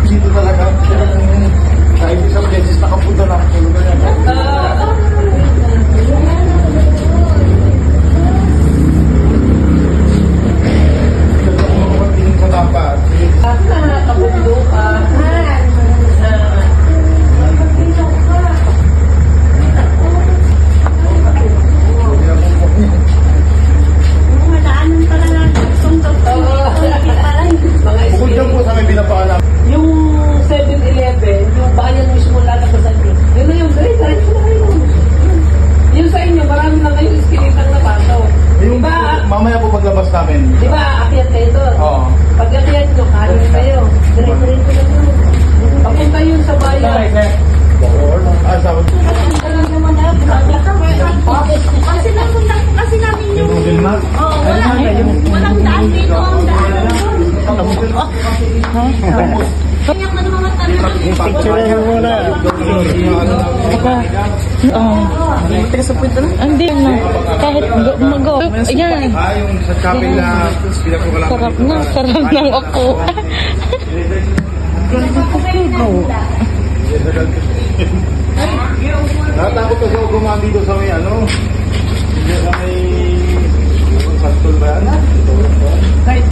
Dito talaga, kahit isang beses nakapunta na ako. Sa dapat. Kabundo ka. Bukod dyan po sa may pinapaalam. Yung 7-Eleven, yung bayan mismo lalabasan nyo. Yun na yung great. Yung sa inyo, marami na kayong iskinitang na baso. Yung mamaya po paglabas namin. Di ba, aakyat kayo doon? Oo. Pag aakyat nyo, kanin kayo. Diretso-diretso na yun. Papunta yun sa bayan. Ah, sabi. Kasi namin yung... Dilma? Oo, walang daan dito ang daan. Kaya man mga tanong. Picture muna. Taga sa punta na? Hindi na. Kahit mag-go. Ayan. Ah, yung sa shopping na pinakukulang. Sarap na. Sarap ng ako. Natakot kasi ako gumaan dito sa may ano. Sa may... Santol ba yan? Kahit